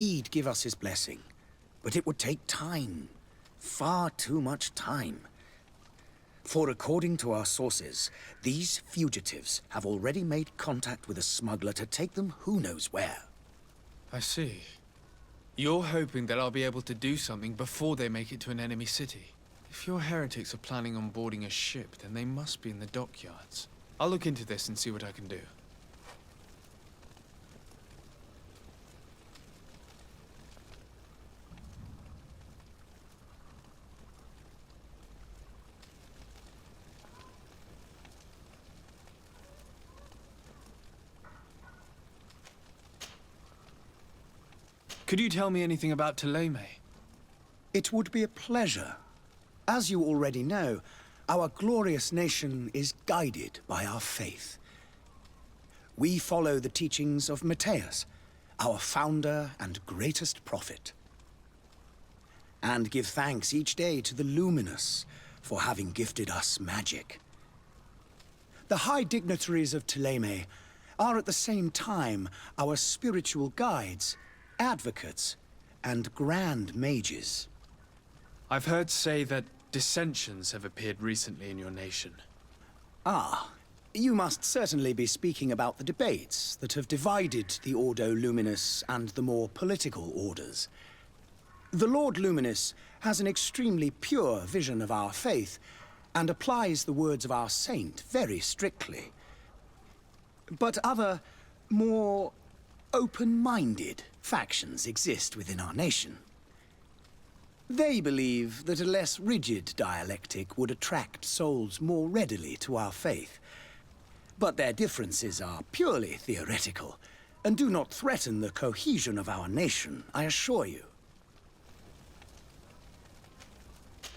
He'd give us his blessing, but it would take time. Far too much time. For according to our sources, these fugitives have already made contact with a smuggler to take them who knows where. I see. You're hoping that I'll be able to do something before they make it to an enemy city. If your heretics are planning on boarding a ship, then they must be in the dockyards. I'll look into this and see what I can do. Could you tell me anything about Thélème? It would be a pleasure. As you already know, our glorious nation is guided by our faith. We follow the teachings of Matthias, our founder and greatest prophet, and give thanks each day to the Luminous for having gifted us magic. The high dignitaries of Thélème are at the same time our spiritual guides, advocates, and grand mages. I've heard say that dissensions have appeared recently in your nation. Ah, you must certainly be speaking about the debates that have divided the Ordo Luminous and the more political orders. The Lord Luminous has an extremely pure vision of our faith and applies the words of our saint very strictly. But other, more open-minded factions exist within our nation. They believe that a less rigid dialectic would attract souls more readily to our faith. But their differences are purely theoretical, and do not threaten the cohesion of our nation, I assure you.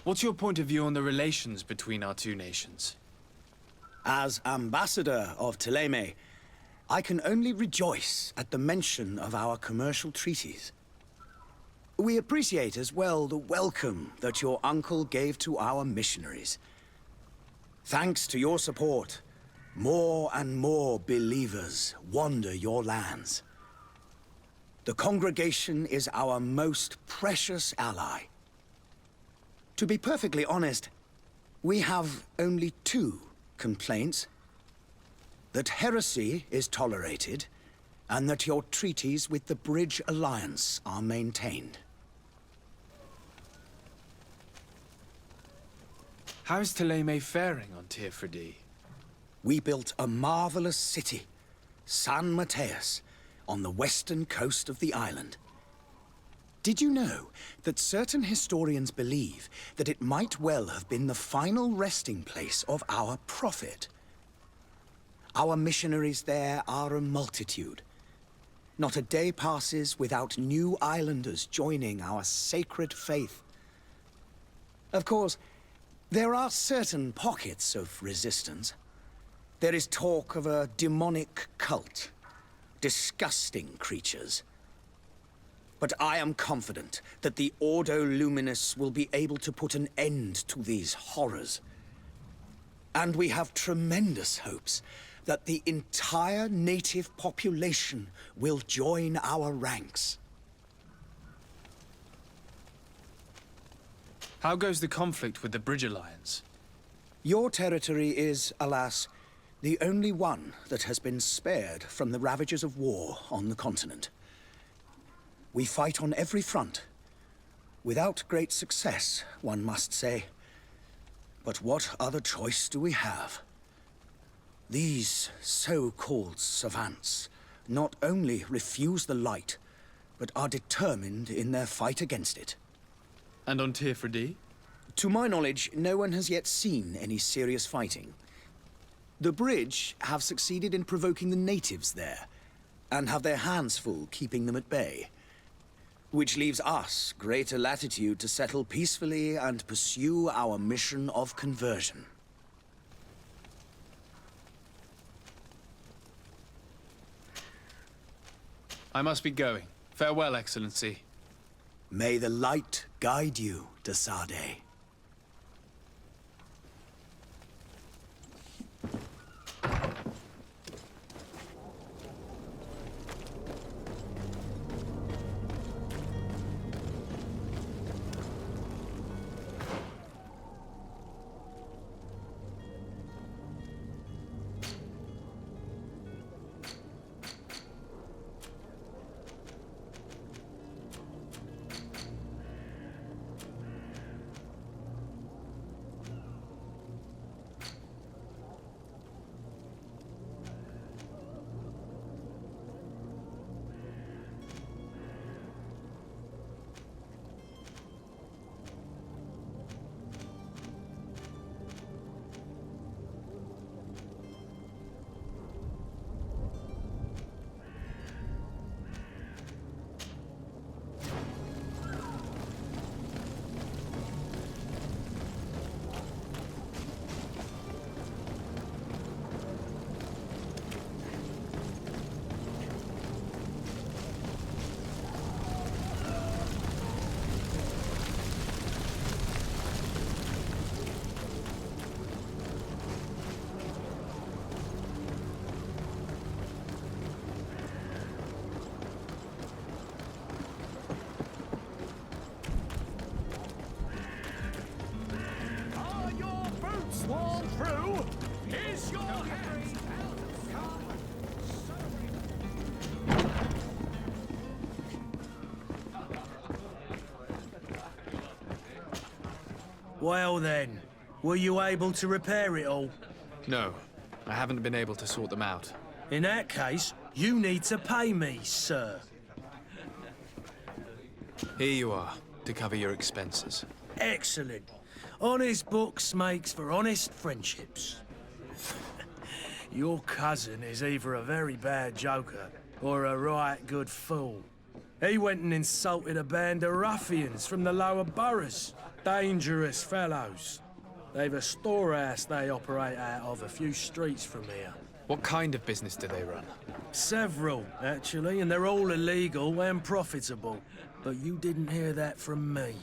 What's your point of view on the relations between our two nations? As ambassador of Thélème, I can only rejoice at the mention of our commercial treaties. We appreciate as well the welcome that your uncle gave to our missionaries. Thanks to your support, more and more believers wander your lands. The congregation is our most precious ally. To be perfectly honest, we have only two complaints: that heresy is tolerated, and that your treaties with the Bridge Alliance are maintained. How is Thélème faring on Tirfredi? We built a marvelous city, San Matthias, on the western coast of the island. Did you know that certain historians believe that it might well have been the final resting place of our prophet? Our missionaries there are a multitude. Not a day passes without new islanders joining our sacred faith. Of course, there are certain pockets of resistance. There is talk of a demonic cult, disgusting creatures. But I am confident that the Ordo Luminous will be able to put an end to these horrors. And we have tremendous hopes that the entire native population will join our ranks. How goes the conflict with the Bridge Alliance? Your territory is, alas, the only one that has been spared from the ravages of war on the continent. We fight on every front. Without great success, one must say. But what other choice do we have? These so-called savants not only refuse the light, but are determined in their fight against it. And on Tirfredi? To my knowledge, no one has yet seen any serious fighting. The Bridge have succeeded in provoking the natives there, and have their hands full keeping them at bay. Which leaves us greater latitude to settle peacefully and pursue our mission of conversion. I must be going. Farewell, Excellency. May the light guide you, de Sade. through, is your hand. Well then, were you able to repair it all? No, I haven't been able to sort them out. In that case, you need to pay me, sir. Here you are, to cover your expenses. Excellent. Honest books makes for honest friendships. Your cousin is either a very bad joker or a right good fool. He went and insulted a band of ruffians from the lower boroughs. Dangerous fellows. They've a storehouse they operate out of a few streets from here. What kind of business do they run? Several, actually, and they're all illegal and profitable. But you didn't hear that from me.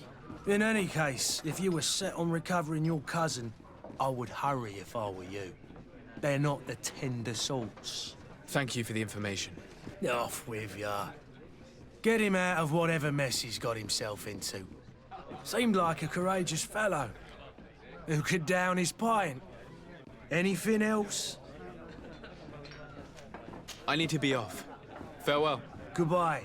In any case, if you were set on recovering your cousin, I would hurry if I were you. They're not the tender sorts. Thank you for the information. Off with ya. Get him out of whatever mess he's got himself into. Seemed like a courageous fellow who could down his pint. Anything else? I need to be off. Farewell. Goodbye.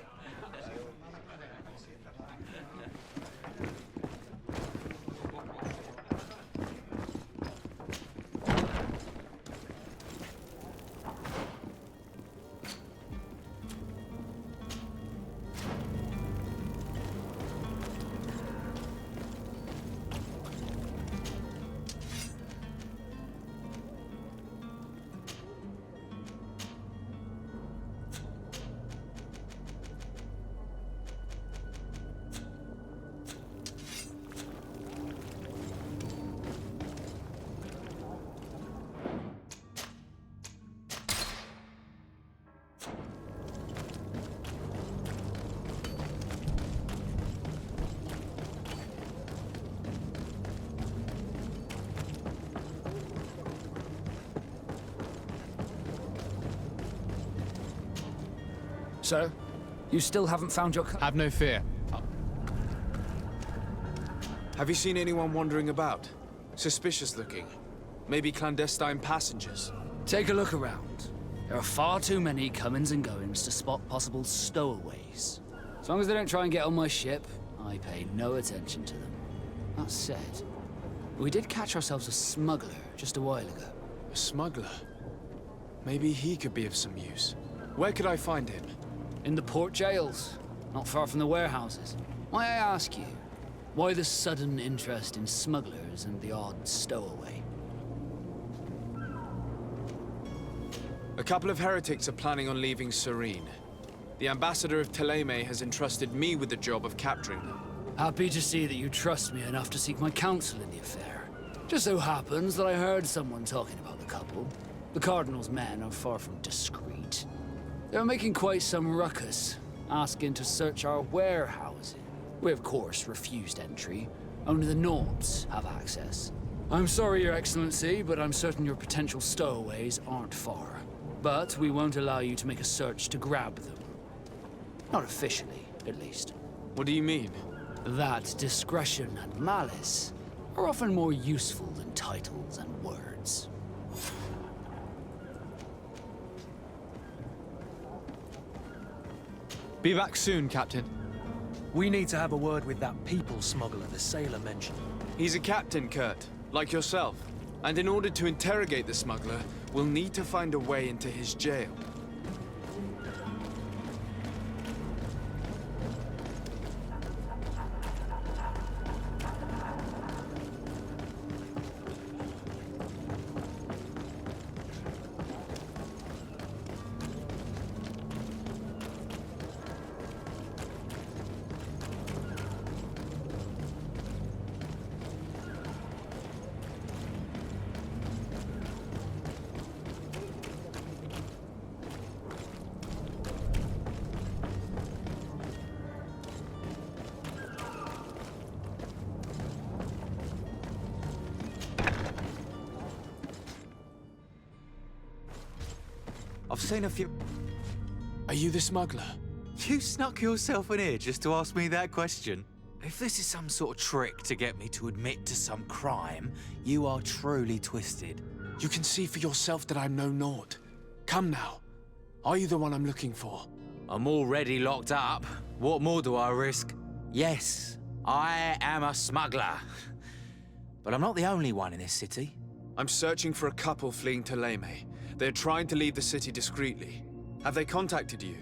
So, you still haven't found your Have no fear. Have you seen anyone wandering about? Suspicious looking. Maybe clandestine passengers. Take a look around. There are far too many comings and goings to spot possible stowaways. As long as they don't try and get on my ship, I pay no attention to them. That said, we did catch ourselves a smuggler just a while ago. A smuggler? Maybe he could be of some use. Where could I find him? In the port jails, not far from the warehouses. May I ask you, why the sudden interest in smugglers and the odd stowaway? A couple of heretics are planning on leaving Serene. The ambassador of Teleme has entrusted me with the job of capturing them. Happy to see that you trust me enough to seek my counsel in the affair. Just so happens that I heard someone talking about the couple. The Cardinal's men are far from discreet. They were making quite some ruckus, asking to search our warehouses. We, of course, refused entry. Only the Norbs have access. I'm sorry, Your Excellency, but I'm certain your potential stowaways aren't far. But we won't allow you to make a search to grab them. Not officially, at least. What do you mean? That discretion and malice are often more useful than titles and words. Be back soon, Captain. We need to have a word with that people smuggler the sailor mentioned. He's a captain, Kurt, like yourself. And in order to interrogate the smuggler, we'll need to find a way into his jail. I've seen a few... Are you the smuggler? You snuck yourself in here just to ask me that question? if this is some sort of trick to get me to admit to some crime, you are truly twisted. You can see for yourself that I'm no naught. Come now. Are you the one I'm looking for? I'm already locked up. What more do I risk? Yes, I am a smuggler. But I'm not the only one in this city. I'm searching for a couple fleeing to Leme. They're trying to leave the city discreetly. Have they contacted you?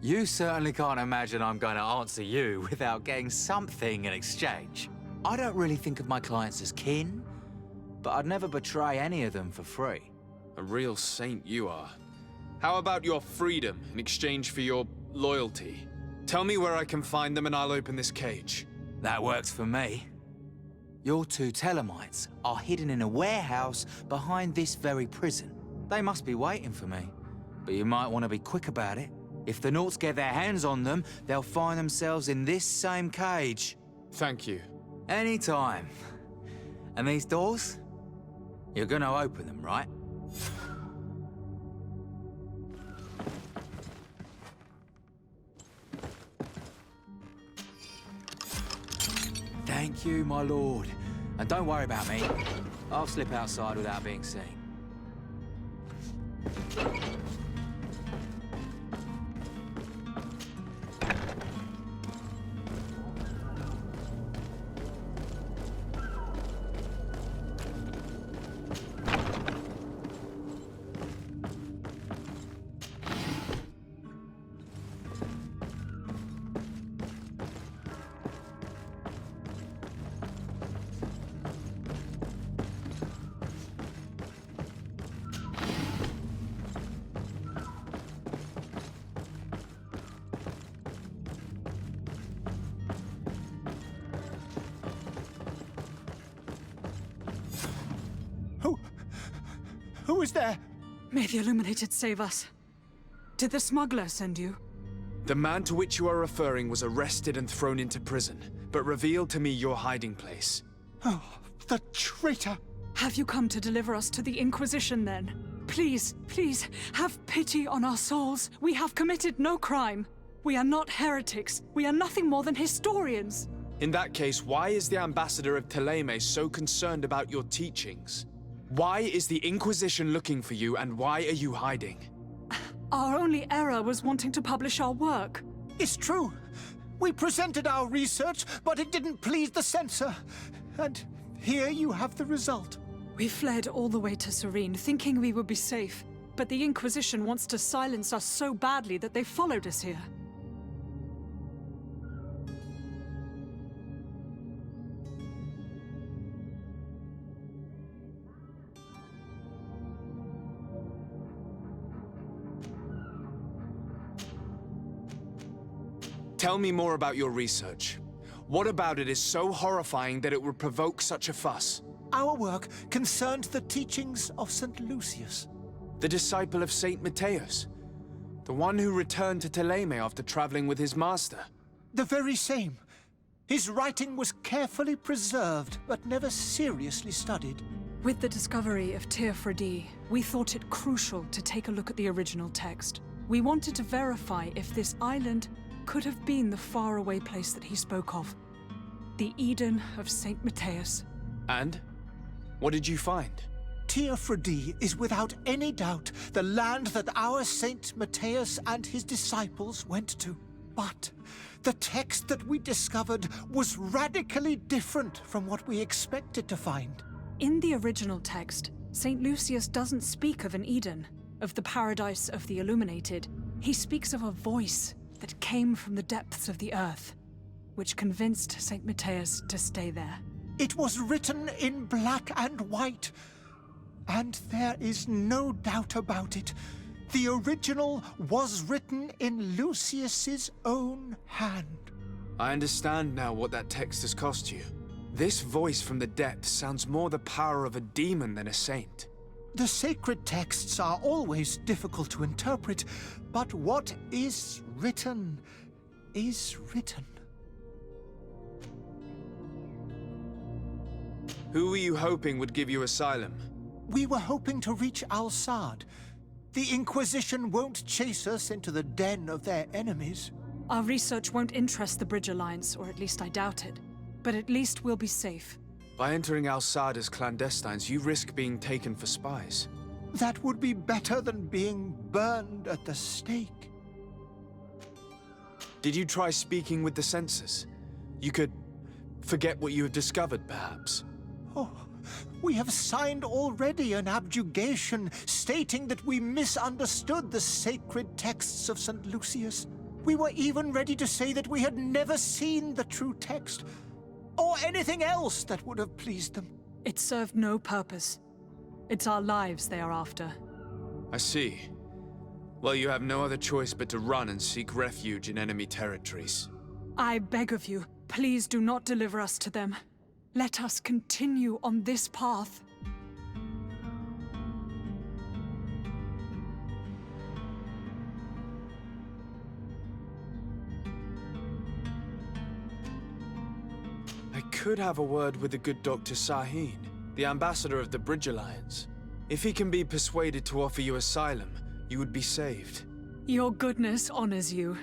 You certainly can't imagine I'm going to answer you without getting something in exchange. I don't really think of my clients as kin, but I'd never betray any of them for free. A real saint you are. How about your freedom in exchange for your loyalty? Tell me where I can find them and I'll open this cage. That works for me. Your two Telemites are hidden in a warehouse behind this very prison. They must be waiting for me, but you might want to be quick about it. If the Nauts get their hands on them, they'll find themselves in this same cage. Thank you. Anytime. And these doors? You're gonna open them, right? Thank you, my lord. And don't worry about me. I'll slip outside without being seen. Who is there? May the Illuminated save us. Did the smuggler send you? The man to which you are referring was arrested and thrown into prison, but revealed to me your hiding place. Oh, the traitor! Have you come to deliver us to the Inquisition, then? Please, please, have pity on our souls. We have committed no crime. We are not heretics. We are nothing more than historians. In that case, why is the ambassador of Teleme so concerned about your teachings? Why is the Inquisition looking for you, and why are you hiding? Our only error was wanting to publish our work. It's true. We presented our research, but it didn't please the censor. And here you have the result. We fled all the way to Serene, thinking we would be safe. But the Inquisition wants to silence us so badly that they followed us here. Tell me more about your research. What about it is so horrifying that it would provoke such a fuss? Our work concerned the teachings of St. Lucius. The disciple of Saint Matthias? The one who returned to Teleme after traveling with his master? The very same. His writing was carefully preserved, but never seriously studied. With the discovery of Teofredi, we thought it crucial to take a look at the original text. We wanted to verify if this island could have been the faraway place that he spoke of. The Eden of Saint Matthias. And? What did you find? Teofredi is without any doubt the land that our Saint Matthias and his disciples went to. But the text that we discovered was radically different from what we expected to find. In the original text, Saint Lucius doesn't speak of an Eden, of the paradise of the Illuminated. He speaks of a voice that came from the depths of the earth, which convinced Saint Matthias to stay there. It was written in black and white, and there is no doubt about it. The original was written in Lucius's own hand. I understand now what that text has cost you. This voice from the depths sounds more the power of a demon than a saint. The sacred texts are always difficult to interpret, but what is written is written. Who were you hoping would give you asylum? We were hoping to reach Al-Sad. The Inquisition won't chase us into the den of their enemies. Our research won't interest the Bridge Alliance, or at least I doubt it. but at least we'll be safe. By entering Al-Sada's clandestines, you risk being taken for spies. That would be better than being burned at the stake. Did you try speaking with the censors? You could forget what you have discovered, perhaps. Oh, we have signed already an abjugation stating that we misunderstood the sacred texts of St. Lucius. We were even ready to say that we had never seen the true text, or anything else that would have pleased them. It served no purpose. It's our lives they are after. I see. Well, you have no other choice but to run and seek refuge in enemy territories. I beg of you, please do not deliver us to them. Let us continue on this path. I could have a word with the good Dr. Sahin, the ambassador of the Bridge Alliance. If he can be persuaded to offer you asylum, you would be saved. Your goodness honors you.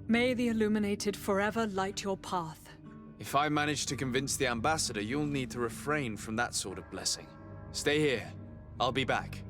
May the Illuminated forever light your path. If I manage to convince the ambassador, you'll need to refrain from that sort of blessing. Stay here. I'll be back.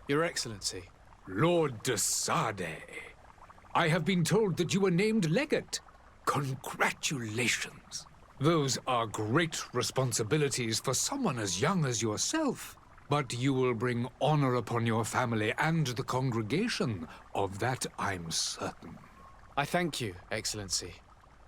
Your Excellency. Lord de Sade, I have been told that you were named legate. Congratulations. Those are great responsibilities for someone as young as yourself. But you will bring honor upon your family and the congregation. Of that, I'm certain. I thank you, Excellency.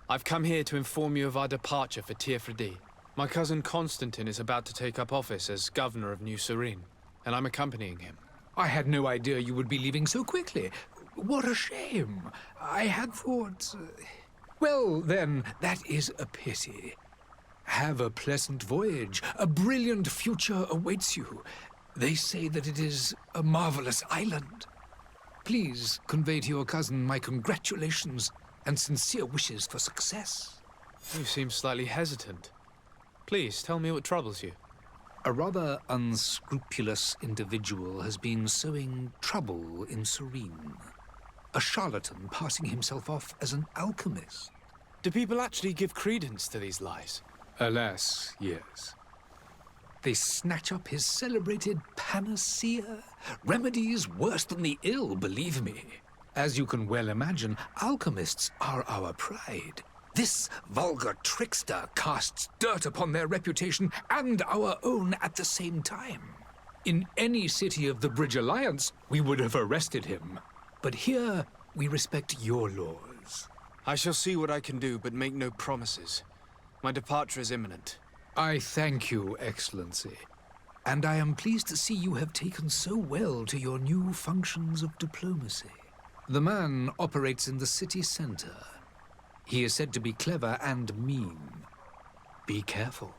I've come here to inform you of our departure for Tirfredi. My cousin Constantine is about to take up office as governor of New Serene, and I'm accompanying him. I had no idea you would be leaving so quickly. What a shame. I had thought... Well, then, that is a pity. Have a pleasant voyage. A brilliant future awaits you. They say that it is a marvelous island. Please convey to your cousin my congratulations and sincere wishes for success. You seem slightly hesitant. Please, tell me what troubles you. A rather unscrupulous individual has been sowing trouble in Serene. A charlatan passing himself off as an alchemist. Do people actually give credence to these lies? Alas, yes. They snatch up his celebrated panacea. Remedies worse than the ill, believe me. As you can well imagine, alchemists are our pride. This vulgar trickster casts dirt upon their reputation and our own at the same time. In any city of the Bridge Alliance, we would have arrested him. But here, we respect your laws. I shall see what I can do, but make no promises. My departure is imminent. I thank you, Excellency. And I am pleased to see you have taken so well to your new functions of diplomacy. The man operates in the city center. He is said to be clever and mean. Be careful.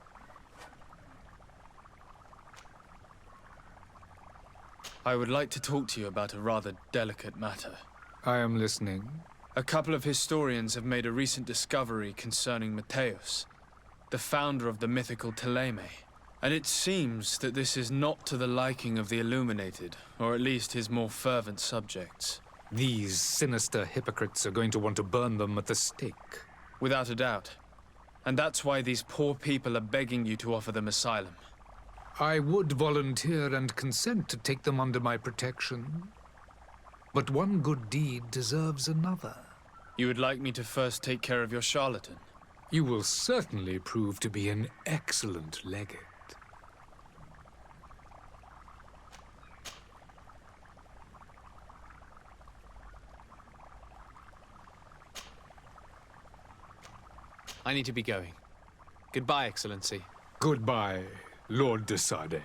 I would like to talk to you about a rather delicate matter. I am listening. A couple of historians have made a recent discovery concerning Matthäus, the founder of the mythical Teleme. And it seems that this is not to the liking of the Illuminated, or at least his more fervent subjects. These sinister hypocrites are going to want to burn them at the stake. Without a doubt. And that's why these poor people are begging you to offer them asylum. I would volunteer and consent to take them under my protection. But one good deed deserves another. You would like me to first take care of your charlatan? You will certainly prove to be an excellent legate. I need to be going. Goodbye, Excellency. Goodbye, Lord de Sade.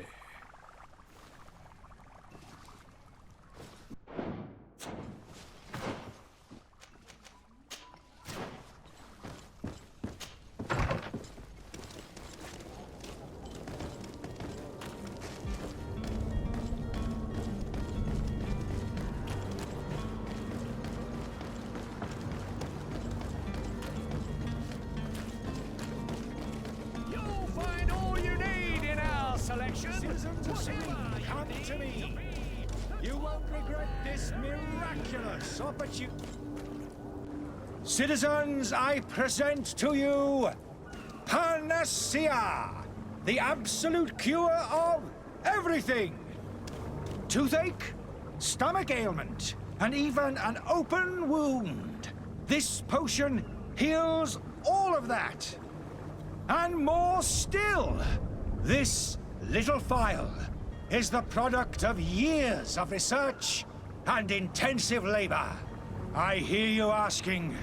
Citizens of Serene, come to me. You won't regret this miraculous opportunity. Citizens, I present to you Panacea, the absolute cure of everything. Toothache, stomach ailment, and even an open wound. This potion heals all of that. And more still. This little phial is the product of years of research and intensive labor. I hear you asking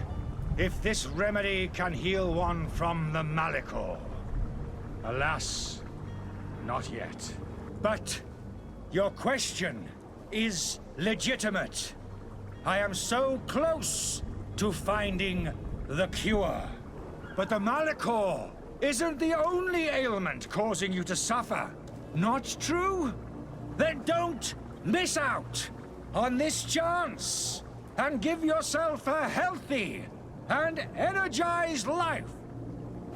if this remedy can heal one from the Malachor. Alas, not yet. But your question is legitimate. I am so close to finding the cure. But the Malachor isn't the only ailment causing you to suffer. Not true? Then don't miss out on this chance and give yourself a healthy and energized life.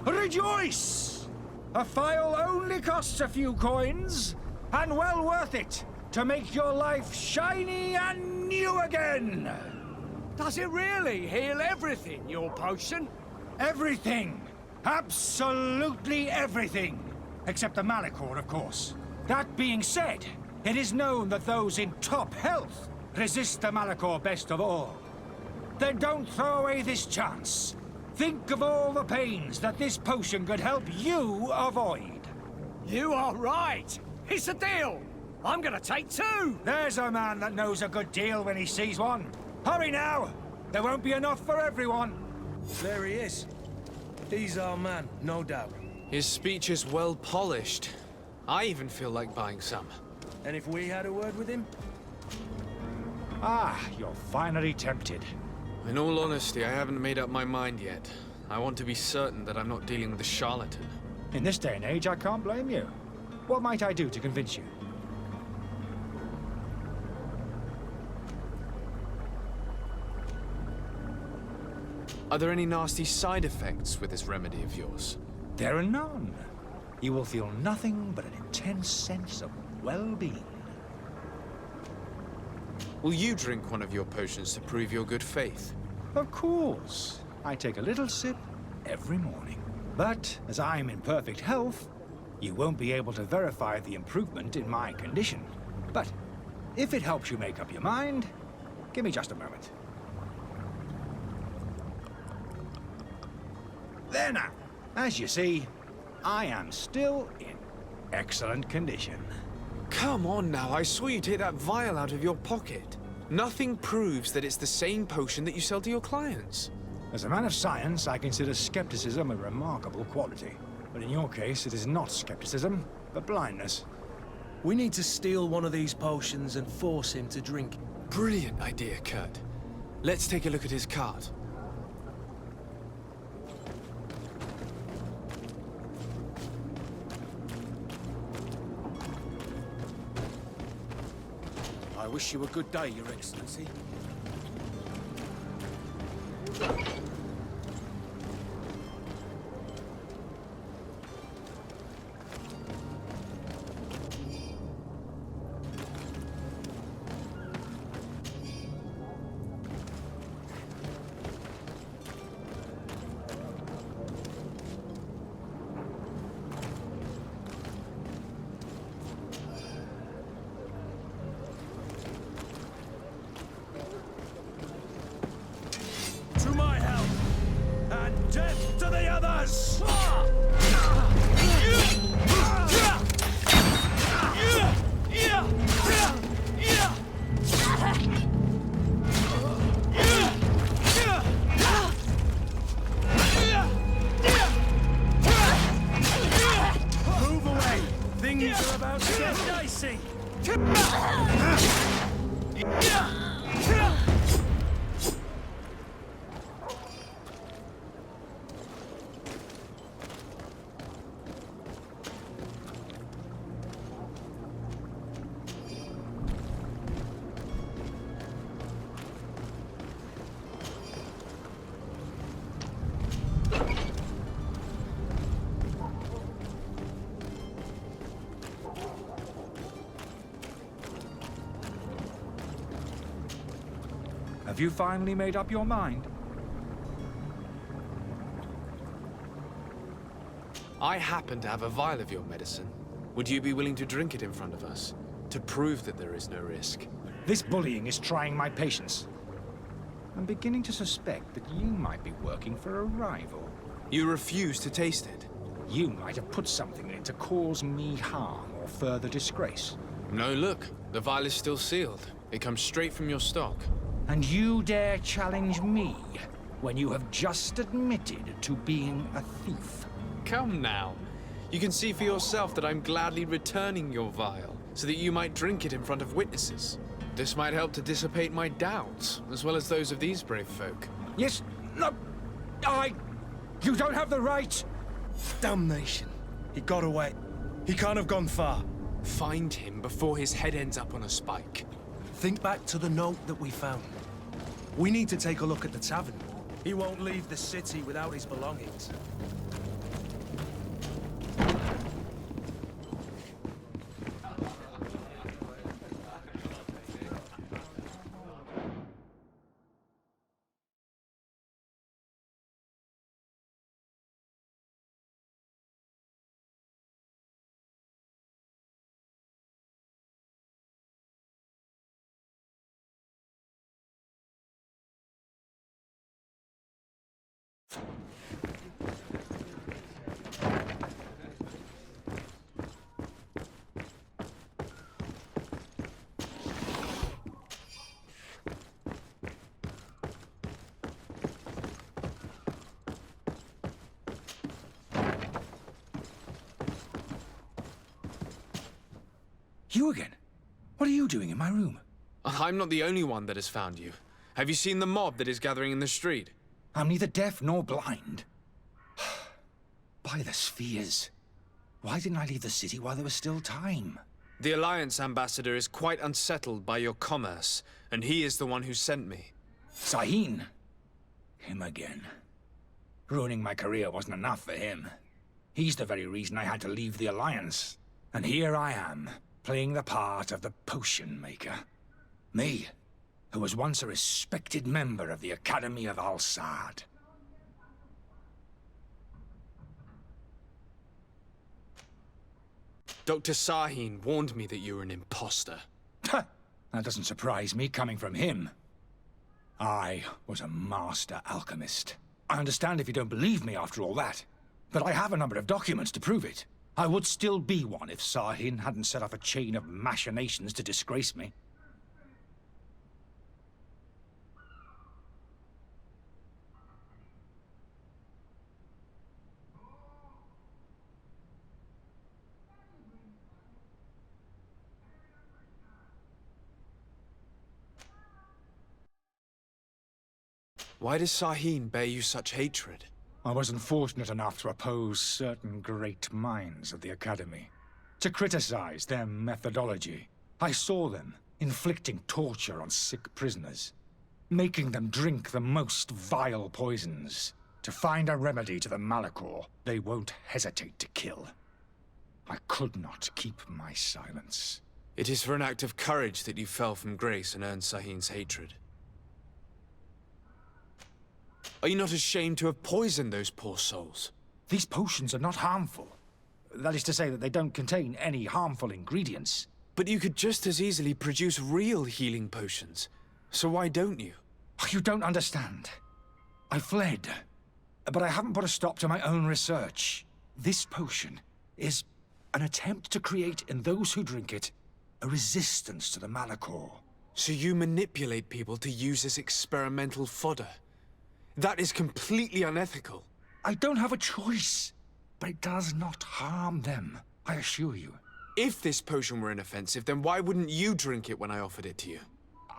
Rejoice! A phial only costs a few coins, and well worth it to make your life shiny and new again. Does it really heal everything, your potion? Everything. Absolutely everything. Except the Malachor, of course. That being said, it is known that those in top health resist the Malachor best of all. Then don't throw away this chance. Think of all the pains that this potion could help you avoid. You are right. It's a deal. I'm gonna take two. There's a man that knows a good deal when he sees one. Hurry now. There won't be enough for everyone. There he is. He's our man, no doubt. His speech is well polished. I even feel like buying some. And if we had a word with him? Ah, you're finally tempted. In all honesty, I haven't made up my mind yet. I want to be certain that I'm not dealing with a charlatan. In this day and age, I can't blame you. What might I do to convince you? Are there any nasty side effects with this remedy of yours? There are none. You will feel nothing but an intense sense of well-being. Will you drink one of your potions to prove your good faith? Of course. I take a little sip every morning. But as I'm in perfect health, you won't be able to verify the improvement in my condition. But if it helps you make up your mind, give me just a moment. There now. As you see, I am still in excellent condition. Come on now, I saw you take that vial out of your pocket. Nothing proves that it's the same potion that you sell to your clients. As a man of science, I consider skepticism a remarkable quality. But in your case, it is not skepticism, but blindness. We need to steal one of these potions and force him to drink. Brilliant idea, Kurt. Let's take a look at his cart. I wish you a good day, Your Excellency. Death to the others! Move away! Things are about to get dicey! Have you finally made up your mind? I happen to have a vial of your medicine. Would you be willing to drink it in front of us? To prove that there is no risk? This bullying is trying my patience. I'm beginning to suspect that you might be working for a rival. You refuse to taste it? You might have put something in it to cause me harm or further disgrace. No, look. The vial is still sealed. It comes straight from your stock. And you dare challenge me when you have just admitted to being a thief? Come now. You can see for yourself that I'm gladly returning your vial, so that you might drink it in front of witnesses. This might help to dissipate my doubts, as well as those of these brave folk. Yes, no, you don't have the right! Damnation. He got away. He can't have gone far. Find him before his head ends up on a spike. Think back to the note that we found. We need to take a look at the tavern. He won't leave the city without his belongings. You again? What are you doing in my room? I'm not the only one that has found you. Have you seen the mob that is gathering in the street? I'm neither deaf nor blind. By the spheres. Why didn't I leave the city while there was still time? The Alliance ambassador is quite unsettled by your commerce, and he is the one who sent me. Sahin. Him again. Ruining my career wasn't enough for him. He's the very reason I had to leave the Alliance. And here I am, playing the part of the potion maker. Me, who was once a respected member of the Academy of Al-Saad. Dr. Sahin warned me that you were an imposter. That doesn't surprise me, coming from him. I was a master alchemist. I understand if you don't believe me after all that, but I have a number of documents to prove it. I would still be one if Sahin hadn't set off a chain of machinations to disgrace me. Why does Sahin bear you such hatred? I wasn't fortunate enough to oppose certain great minds of the Academy, to criticize their methodology. I saw them inflicting torture on sick prisoners, making them drink the most vile poisons. To find a remedy to the Malachor, they won't hesitate to kill. I could not keep my silence. It is for an act of courage that you fell from grace and earned Sahin's hatred. Are you not ashamed to have poisoned those poor souls? These potions are not harmful. That is to say that they don't contain any harmful ingredients. But you could just as easily produce real healing potions. So why don't you? You don't understand. I fled. but I haven't put a stop to my own research. This potion is an attempt to create in those who drink it a resistance to the Malachor. So you manipulate people to use as experimental fodder? That is completely unethical. I don't have a choice, but it does not harm them, I assure you. If this potion were inoffensive, then why wouldn't you drink it when I offered it to you?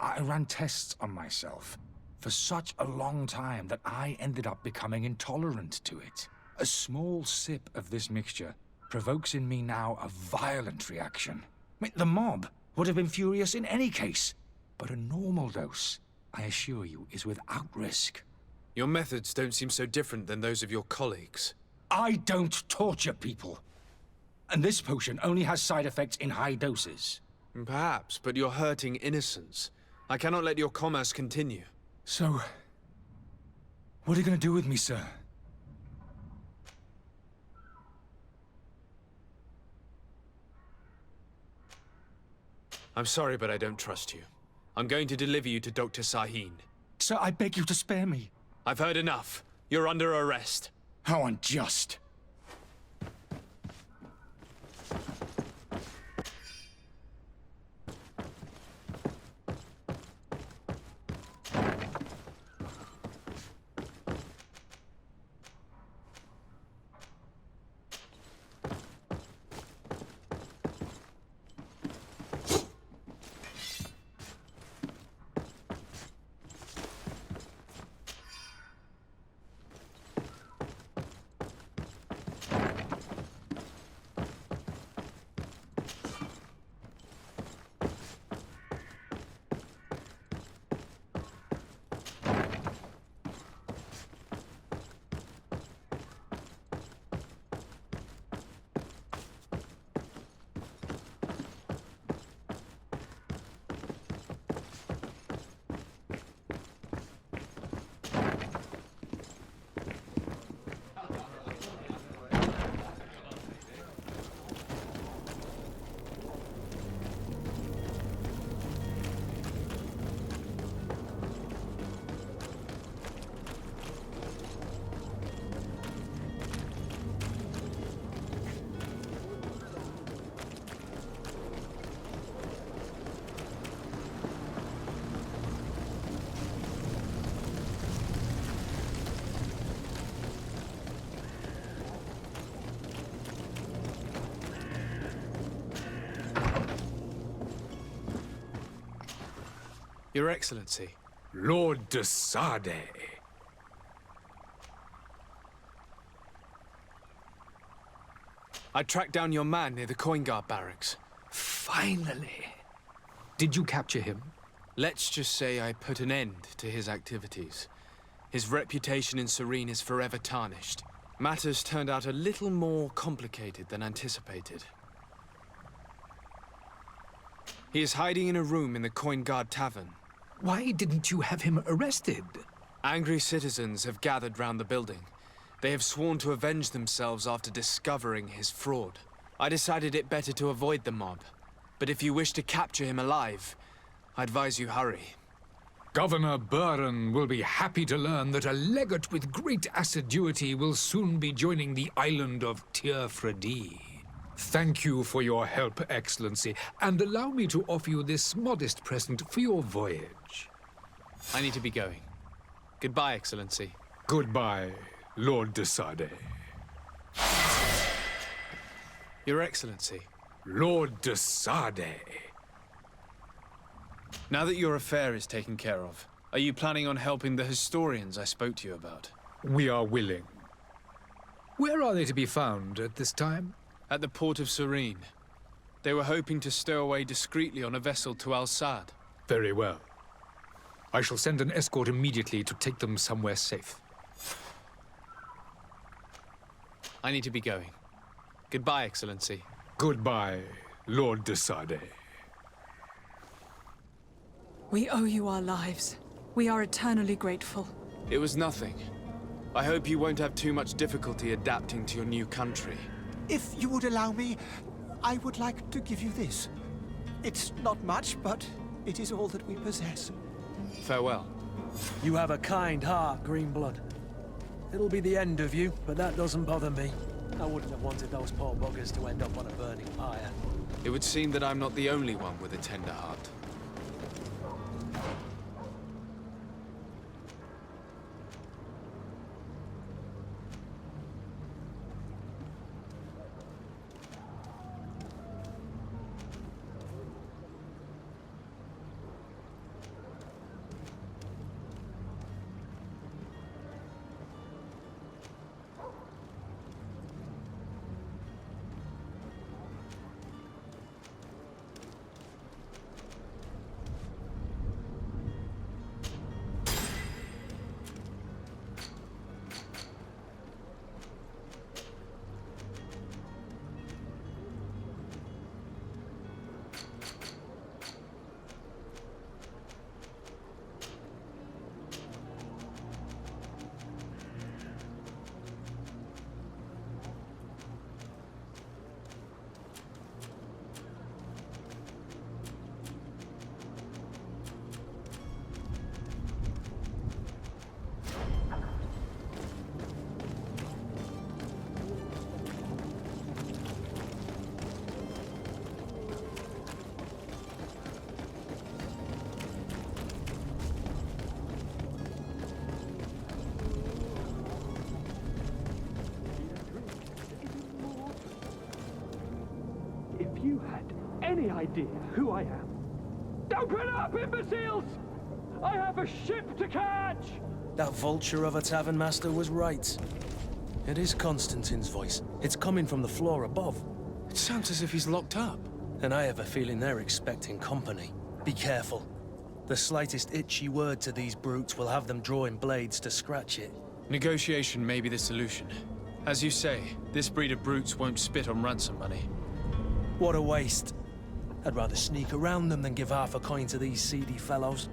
I ran tests on myself for such a long time that I ended up becoming intolerant to it. A small sip of this mixture provokes in me now a violent reaction. I mean, the mob would have been furious in any case, but a normal dose, I assure you, is without risk. Your methods don't seem so different than those of your colleagues. I don't torture people. And this potion only has side effects in high doses. Perhaps, but you're hurting innocents. I cannot let your commerce continue. So, what are you going to do with me, sir? I'm sorry, but I don't trust you. I'm going to deliver you to Dr. Sahin. Sir, I beg you to spare me. I've heard enough. You're under arrest. How unjust. Your Excellency. Lord de Sade. I tracked down your man near the Coin Guard barracks. Finally. Did you capture him? Let's just say I put an end to his activities. His reputation in Serene is forever tarnished. Matters turned out a little more complicated than anticipated. He is hiding in a room in the Coin Guard Tavern. Why didn't you have him arrested? Angry citizens have gathered round the building. They have sworn to avenge themselves after discovering his fraud. I decided it better to avoid the mob. But if you wish to capture him alive, I advise you hurry. Governor Buren will be happy to learn that a legate with great assiduity will soon be joining the island of Teofredi. Thank you for your help, Excellency, and allow me to offer you this modest present for your voyage. I need to be going. Goodbye, Excellency. Goodbye, Lord de Sade. Your Excellency. Lord de Sade. Now that your affair is taken care of, are you planning on helping the historians I spoke to you about? We are willing. Where are they to be found at this time? At the port of Serene. They were hoping to stow away discreetly on a vessel to Al-Sad. Very well. I shall send an escort immediately to take them somewhere safe. I need to be going. Goodbye, Excellency. Goodbye, Lord de Sade. We owe you our lives. We are eternally grateful. It was nothing. I hope you won't have too much difficulty adapting to your new country. If you would allow me, I would like to give you this. It's not much, but it is all that we possess. Farewell. You have a kind heart, Greenblood. It'll be the end of you, but that doesn't bother me. I wouldn't have wanted those poor buggers to end up on a burning pyre. It would seem that I'm not the only one with a tender heart. If you had any idea who I am... Open up, imbeciles! I have a ship to catch! That vulture of a tavern master was right. It is Constantine's voice. It's coming from the floor above. It sounds as if he's locked up. And I have a feeling they're expecting company. Be careful. The slightest itchy word to these brutes will have them drawing blades to scratch it. Negotiation may be the solution. As you say, this breed of brutes won't spit on ransom money. What a waste. I'd rather sneak around them than give half a coin to these seedy fellows.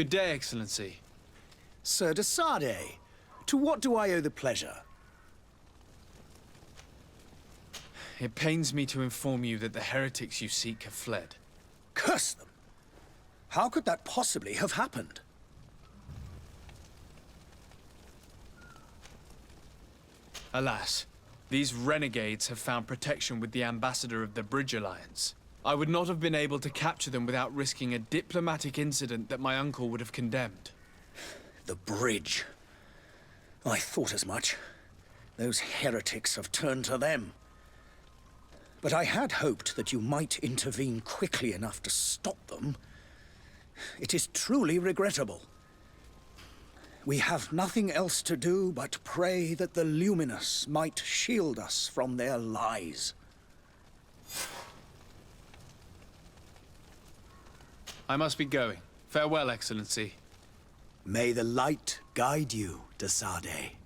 Good day, Excellency. Sir de Sade, to what do I owe the pleasure? It pains me to inform you that the heretics you seek have fled. Curse them! How could that possibly have happened? Alas, these renegades have found protection with the ambassador of the Bridge Alliance. I would not have been able to capture them without risking a diplomatic incident that my uncle would have condemned. The bridge. I thought as much. Those heretics have turned to them. But I had hoped that you might intervene quickly enough to stop them. It is truly regrettable. We have nothing else to do but pray that the Luminous might shield us from their lies. I must be going. Farewell, Excellency. May the light guide you, de Sade.